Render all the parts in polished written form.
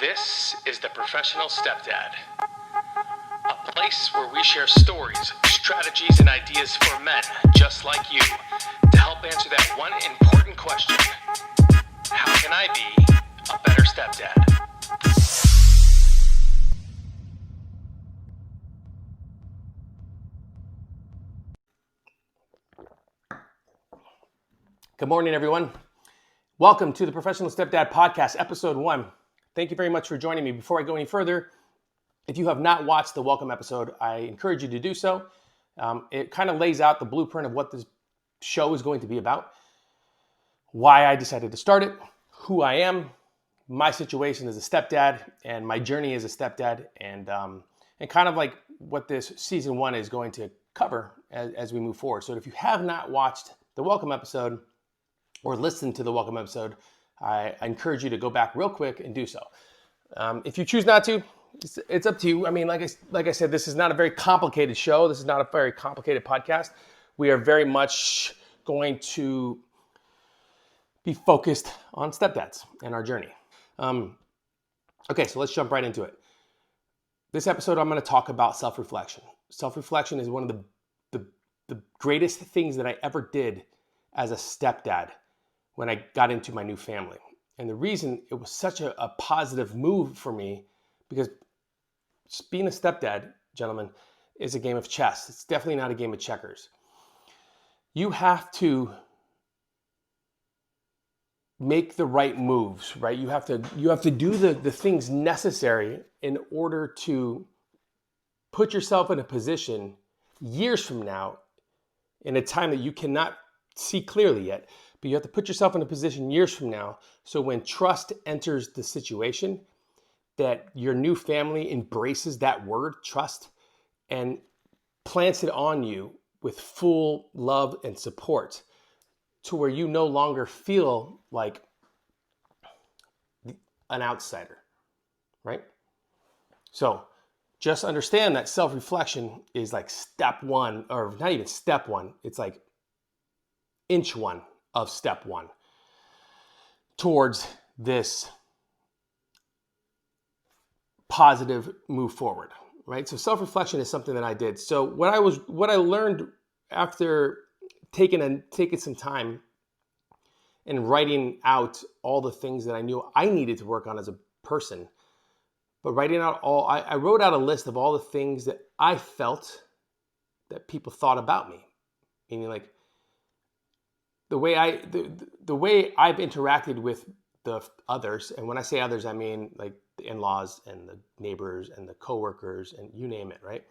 This is The Professional Stepdad, a place where we share stories, strategies, and ideas for men just like you to help answer that one important question: how can I be a better stepdad? Good morning, everyone. Welcome to the Professional Stepdad Podcast, Episode 1. Thank you very much for joining me. Before I go any further, if you have not watched the welcome episode, I encourage you to do so. It kind of lays out the blueprint of what this show is going to be about, why I decided to start it, who I am, my situation as a stepdad, and my journey as a stepdad, and kind of like what this season 1 is going to cover as we move forward. So if you have not watched the welcome episode or listened to the welcome episode, I encourage you to go back real quick and do so. If you choose not to, it's up to you. I mean, like I said, this is not a very complicated show. This is not a very complicated podcast. We are very much going to be focused on stepdads and our journey. Okay, so let's jump right into it. This episode, I'm going to talk about self-reflection. Self-reflection is one of the greatest things that I ever did as a stepdad when I got into my new family. And the reason it was such a positive move for me, because being a stepdad, gentlemen, is a game of chess. It's definitely not a game of checkers. You have to make the right moves, right? You have to do the things necessary in order to put yourself in a position years from now, in a time that you cannot see clearly yet, but you have to put yourself in a position years from now, so when trust enters the situation, that your new family embraces that word, trust, and plants it on you with full love and support, to where you no longer feel like an outsider, right? So just understand that self-reflection is like step 1, or not even step 1, it's like inch 1 of step 1 towards this positive move forward, right? So self-reflection is something that I did. So what I learned after taking some time and writing out all the things that I knew I needed to work on as a person, but I wrote out a list of all the things that I felt that people thought about me, meaning like the way I've interacted with the others. And when I say others, I mean like the in-laws and the neighbors and the coworkers and you name it, right?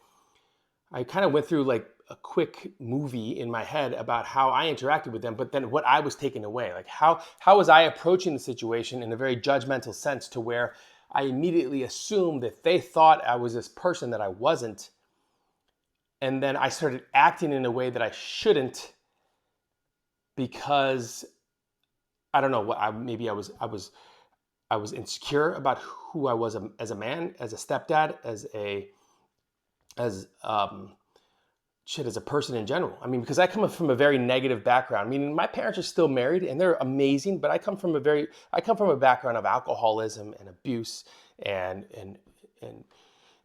I kind of went through like a quick movie in my head about how I interacted with them, but then what I was taking away, like how was I approaching the situation in a very judgmental sense, to where I immediately assumed that they thought I was this person that I wasn't. And then I started acting in a way that I shouldn't, because I don't know what maybe I was insecure about who I was as a man, as a stepdad, as a person in general. I mean, because I come from a very negative background. I mean, my parents are still married and they're amazing, but I come from a background of alcoholism and abuse and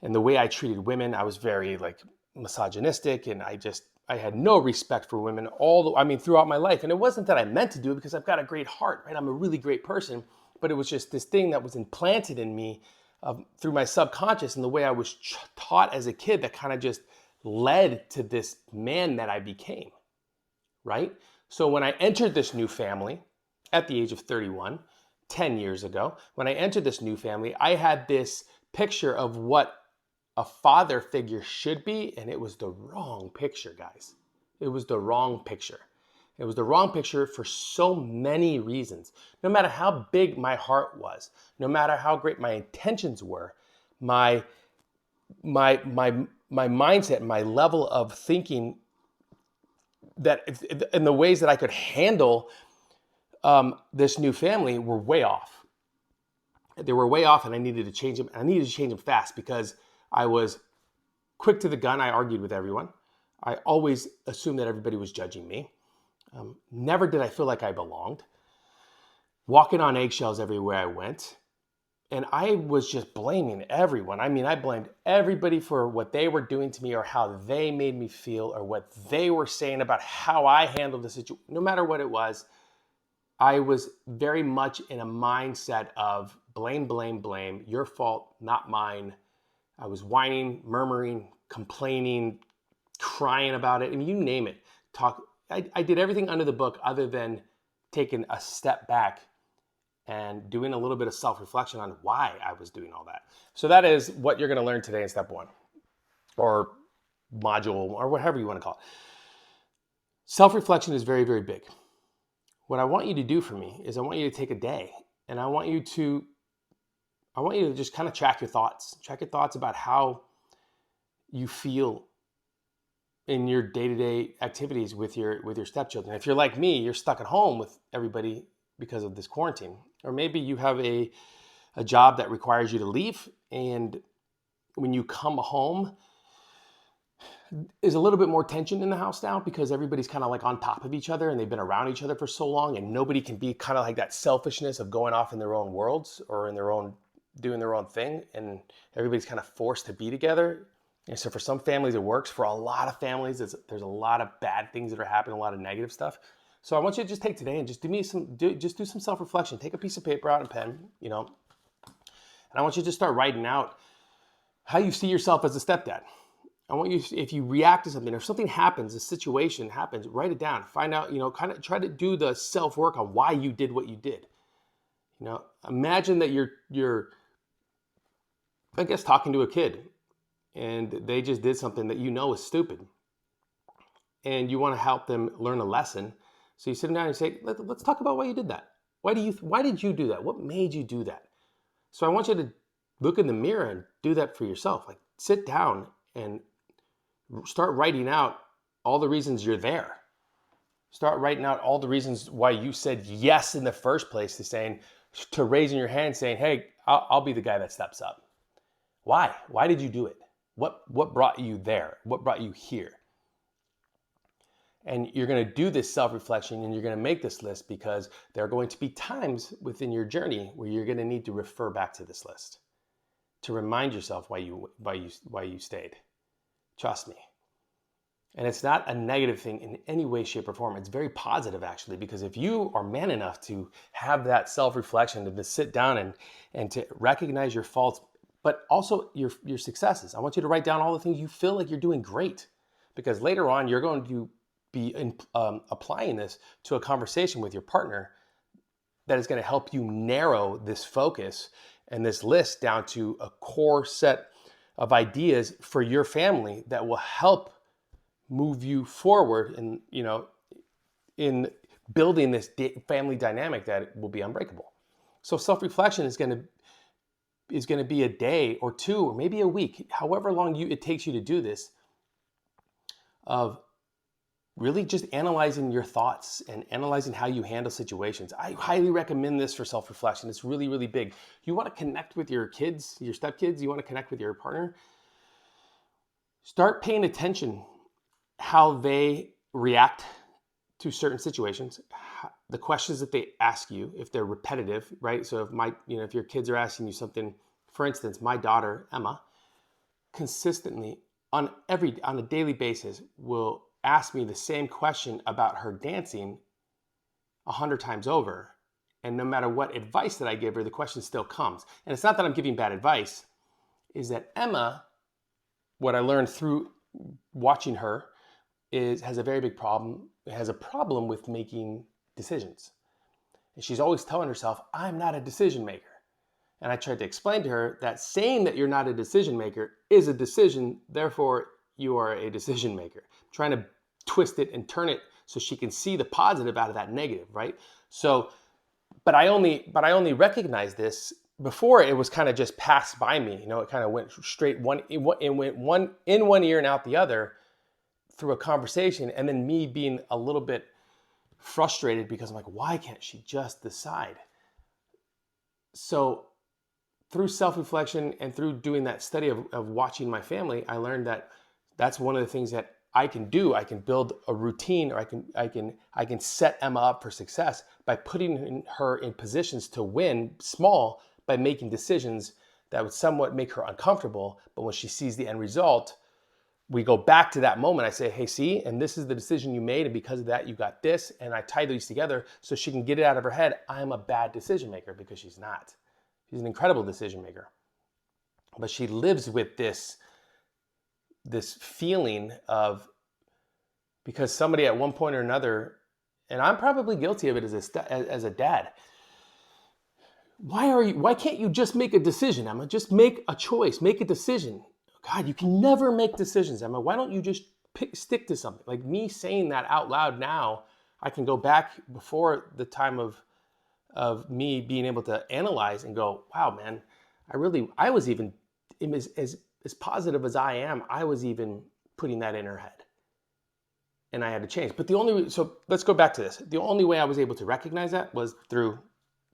the way I treated women. I was very like misogynistic, and I had no respect for women throughout my life. And it wasn't that I meant to do it, because I've got a great heart, right? I'm a really great person, but it was just this thing that was implanted in me through my subconscious and the way I was taught as a kid, that kind of just led to this man that I became, right? So when I entered this new family at the age of 31, 10 years ago, when I entered this new family, I had this picture of what a father figure should be, and it was the wrong picture, guys. It was the wrong picture. It was the wrong picture for so many reasons. No matter how big my heart was, no matter how great my intentions were, my mindset, my level of thinking, that in the ways that I could handle this new family, were way off. They were way off, and I needed to change them. And I needed to change them fast, because I was quick to the gun. I argued with everyone. I always assumed that everybody was judging me. Never did I feel like I belonged. Walking on eggshells everywhere I went. And I was just blaming everyone. I mean, I blamed everybody for what they were doing to me or how they made me feel or what they were saying about how I handled the situation. No matter what it was, I was very much in a mindset of blame, blame, blame, your fault, not mine. I was whining, murmuring, complaining, crying about it, and you name it. I did everything under the book other than taking a step back and doing a little bit of self-reflection on why I was doing all that. So that is what you're going to learn today in step 1 or module or whatever you want to call it. Self-reflection is very, very big. What I want you to do for me is I want you to take a day and I want you to just kind of track your thoughts about how you feel in your day-to-day activities with your stepchildren. If you're like me, you're stuck at home with everybody because of this quarantine. Or maybe you have a job that requires you to leave, and when you come home, there's a little bit more tension in the house now because everybody's kind of like on top of each other and they've been around each other for so long, and nobody can be kind of like that selfishness of going off in their own worlds or in their own doing their own thing, and everybody's kind of forced to be together. And so for some families it works. For a lot of families, there's a lot of bad things that are happening, a lot of negative stuff. So I want you to just take today and just do some self-reflection. Take a piece of paper out and pen, and I want you to just start writing out how you see yourself as a stepdad. I want you, if you react to something, if something happens, a situation happens, write it down. Find out, kind of try to do the self-work on why you did what you did. Imagine that you're, I guess, talking to a kid and they just did something that is stupid. And you want to help them learn a lesson. So you sit them down and say, let's talk about why you did that. Why did you do that? What made you do that? So I want you to look in the mirror and do that for yourself. Like, sit down and start writing out all the reasons you're there. Start writing out all the reasons why you said yes in the first place to raising your hand saying, hey, I'll be the guy that steps up. Why? Why did you do it? What brought you there? What brought you here? And you're going to do this self-reflection and you're going to make this list because there are going to be times within your journey where you're going to need to refer back to this list to remind yourself why you stayed. Trust me. And it's not a negative thing in any way, shape, or form. It's very positive, actually, because if you are man enough to have that self-reflection and to sit down and to recognize your faults, but also your successes. I want you to write down all the things you feel like you're doing great, because later on you're going to be applying this to a conversation with your partner that is going to help you narrow this focus and this list down to a core set of ideas for your family that will help move you forward in building this family dynamic that will be unbreakable. So self-reflection is going to be a day or two or maybe a week, however long it takes you to do this, of really just analyzing your thoughts and analyzing how you handle situations. I highly recommend this for self-reflection. It's really, really big. You want to connect with your kids, your stepkids, you want to connect with your partner. Start paying attention how they react to certain situations, the questions that they ask you, if they're repetitive, right? So if your kids are asking you something, for instance, my daughter, Emma, consistently on a daily basis will ask me the same question about her dancing 100 times over. And no matter what advice that I give her, the question still comes. And it's not that I'm giving bad advice, is that Emma, what I learned through watching her, has a very big problem, has a problem with making decisions. And she's always telling herself, I'm not a decision maker. And I tried to explain to her that saying that you're not a decision maker is a decision, therefore you are a decision maker. I'm trying to twist it and turn it so she can see the positive out of that negative, right? So, but I only recognized this before. It was kind of just passed by me. It kind of went straight it went one in one ear and out the other through a conversation, and then me being a little bit frustrated because I'm like, why can't she just decide? So through self-reflection and through doing that study of watching my family, I learned that that's one of the things that I can do. I can build a routine, or I can set Emma up for success by putting her in positions to win small, by making decisions that would somewhat make her uncomfortable. But when she sees the end result, we go back to that moment. I say, hey, see, and this is the decision you made, and because of that, you got this. And I tie these together so she can get it out of her head. I'm a bad decision maker, because she's not. She's an incredible decision maker. But she lives with this feeling of, because somebody at one point or another, and I'm probably guilty of it as a dad, why can't you just make a decision, Emma? Just make a choice, make a decision. God, you can never make decisions, Emma. Why don't you just stick to something? Like me saying that out loud now, I can go back before the time of me being able to analyze and go, wow, man, I was even, as positive as I am, I was even putting that in her head. And I had to change. But so let's go back to this. The only way I was able to recognize that was through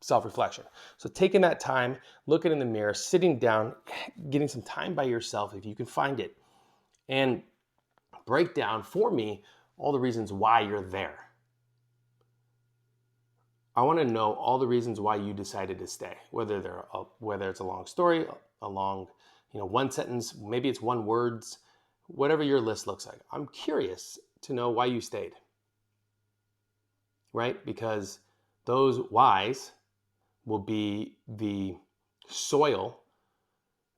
self-reflection. So taking that time, looking in the mirror, sitting down, getting some time by yourself if you can find it, and break down for me all the reasons why you're there. I want to know all the reasons why you decided to stay, whether it's a long story, a long, one sentence, maybe it's one words, whatever your list looks like. I'm curious to know why you stayed, right? Because those whys will be the soil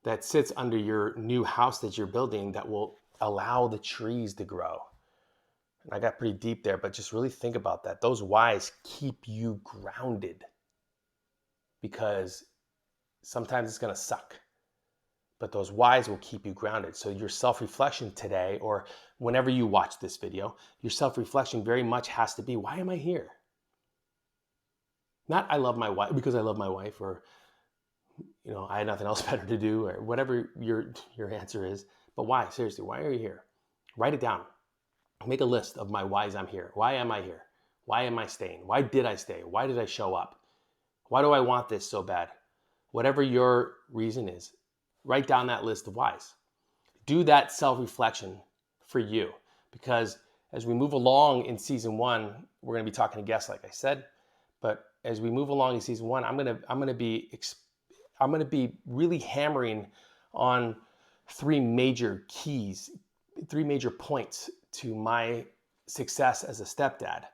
that sits under your new house that you're building that will allow the trees to grow. And I got pretty deep there, but just really think about that. Those whys keep you grounded, because sometimes it's going to suck, but those whys will keep you grounded. So your self-reflection today, or whenever you watch this video, your self-reflection very much has to be, why am I here? Not I love my wife because I love my wife, or I had nothing else better to do, or whatever your answer is. But why? Seriously, why are you here? Write it down. Make a list of my whys I'm here. Why am I here? Why am I staying? Why did I stay? Why did I show up? Why do I want this so bad? Whatever your reason is, write down that list of whys. Do that self-reflection for you, because as we move along in season 1, we're going to be talking to guests, like I said. But as we move along in season 1, I'm going to be really hammering on 3 major keys, 3 major points to my success as a stepdad.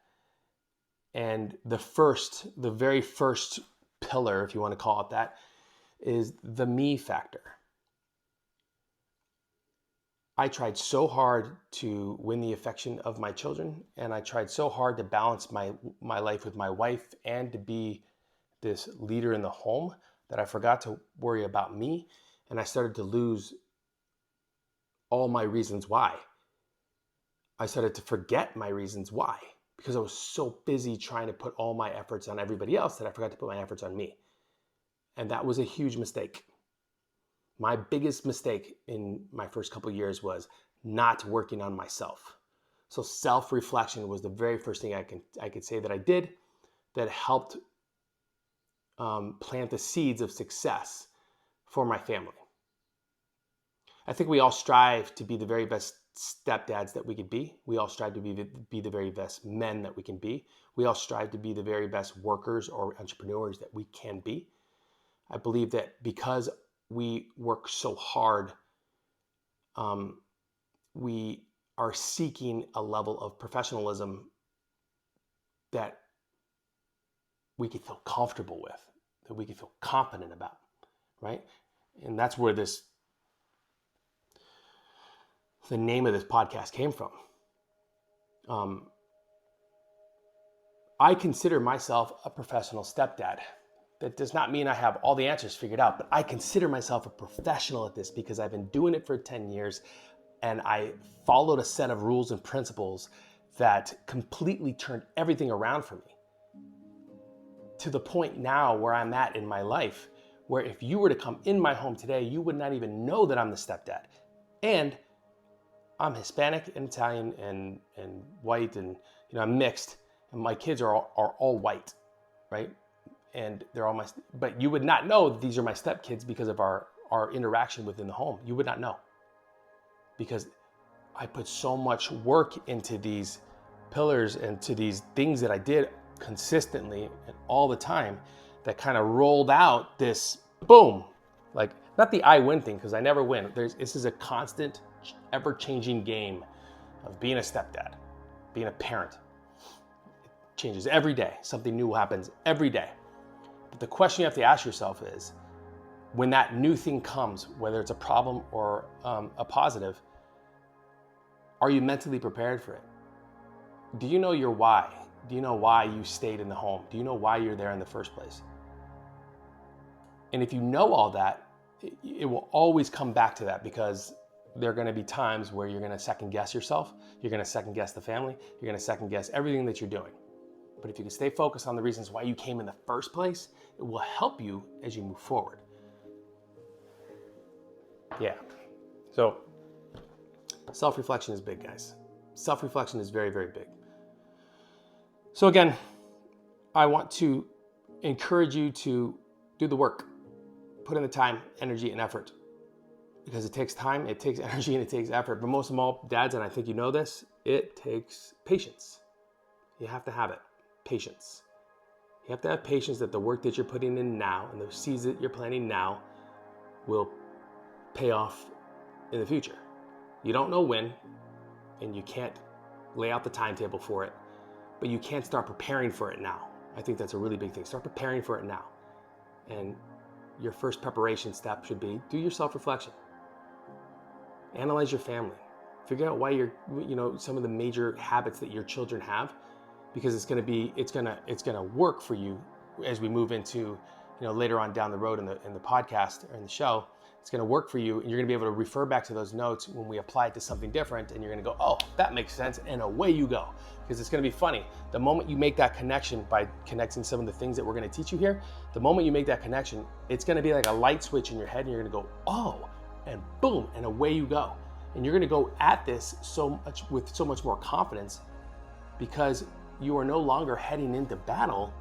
And the very first pillar, if you want to call it that, is the me factor. I tried so hard to win the affection of my children, and I tried so hard to balance my life with my wife and to be this leader in the home, that I forgot to worry about me, and I started to lose all my reasons why. I started to forget my reasons why, because I was so busy trying to put all my efforts on everybody else that I forgot to put my efforts on me. And that was a huge mistake. My biggest mistake in my first couple of years was not working on myself. So self-reflection was the very first thing I could say that I did that helped plant the seeds of success for my family. I think we all strive to be the very best stepdads that we could be. We all strive to be the very best men that we can be. We all strive to be the very best workers or entrepreneurs that we can be. I believe that because we work so hard, we are seeking a level of professionalism that we can feel comfortable with, that we can feel confident about, right? And that's where the name of this podcast came from. I consider myself a professional stepdad. That does not mean I have all the answers figured out, but I consider myself a professional at this because I've been doing it for 10 years and I followed a set of rules and principles that completely turned everything around for me. To the point now where I'm at in my life, where if you were to come in my home today, you would not even know that I'm the stepdad. And I'm Hispanic and Italian and white, and I'm mixed, and my kids are all white, right? And they're all but you would not know that these are my stepkids because of our interaction within the home. You would not know, because I put so much work into these pillars and to these things that I did consistently and all the time that kind of rolled out this boom. Like, not the I win thing, because I never win. This is a constant, ever-changing game of being a stepdad, being a parent. It changes every day. Something new happens every day. But the question you have to ask yourself is, when that new thing comes, whether it's a problem or a positive, are you mentally prepared for it? Do you know your why? Do you know why you stayed in the home? Do you know why you're there in the first place? And if you know all that, it will always come back to that, because there are going to be times where you're going to second guess yourself. You're going to second guess the family. You're going to second guess everything that you're doing. But if you can stay focused on the reasons why you came in the first place, it will help you as you move forward. Yeah. So self-reflection is big, guys. Self-reflection is very, very big. So again, I want to encourage you to do the work. Put in the time, energy, and effort. Because it takes time, it takes energy, and it takes effort. But most of all, dads, and I think you know this, it takes patience. You have to have it. Patience. You have to have patience that the work that you're putting in now and the seeds that you're planting now will pay off in the future. You don't know when, and you can't lay out the timetable for it, but you can start preparing for it now. I think that's a really big thing. Start preparing for it now. And your first preparation step should be do your self-reflection. Analyze your family. Figure out why some of the major habits that your children have, because it's going to work for you as we move into, later on down the road in the podcast or in the show. It's going to work for you, and you're going to be able to refer back to those notes when we apply it to something different, and you're going to go, oh, that makes sense, and away you go. Because it's going to be funny. The moment you make that connection by connecting some of the things that we're going to teach you here, the moment you make that connection, it's going to be like a light switch in your head, and you're going to go, oh, and boom, and away you go. And you're going to go at this with so much more confidence, because you are no longer heading into battle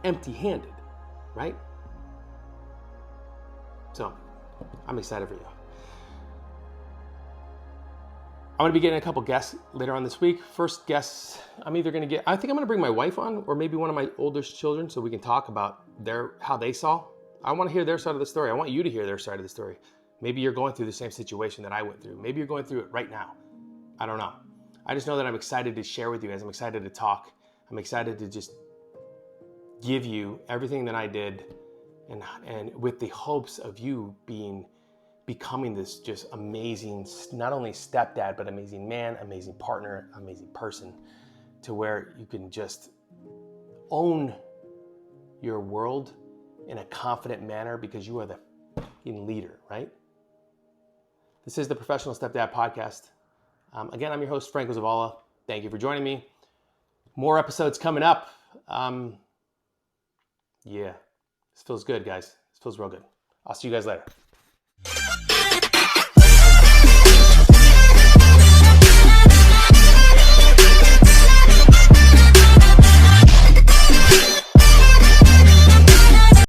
empty-handed, right? So I'm excited for you. I'm going to be getting a couple guests later on this week. First guests, I think I'm going to bring my wife on, or maybe one of my oldest children, so we can talk about how they saw. I want to hear their side of the story. I want you to hear their side of the story. Maybe you're going through the same situation that I went through. Maybe you're going through it right now. I don't know. I just know that I'm excited to share with you guys. I'm excited to talk. I'm excited to just give you everything that I did, and with the hopes of you becoming this just amazing, not only stepdad, but amazing man, amazing partner, amazing person, to where you can just own your world in a confident manner, because you are the fucking leader, right? This is the Professional Stepdad Podcast. Again, I'm your host, Franco Zavala. Thank you for joining me. More episodes coming up. Yeah, this feels good, guys. This feels real good. I'll see you guys later.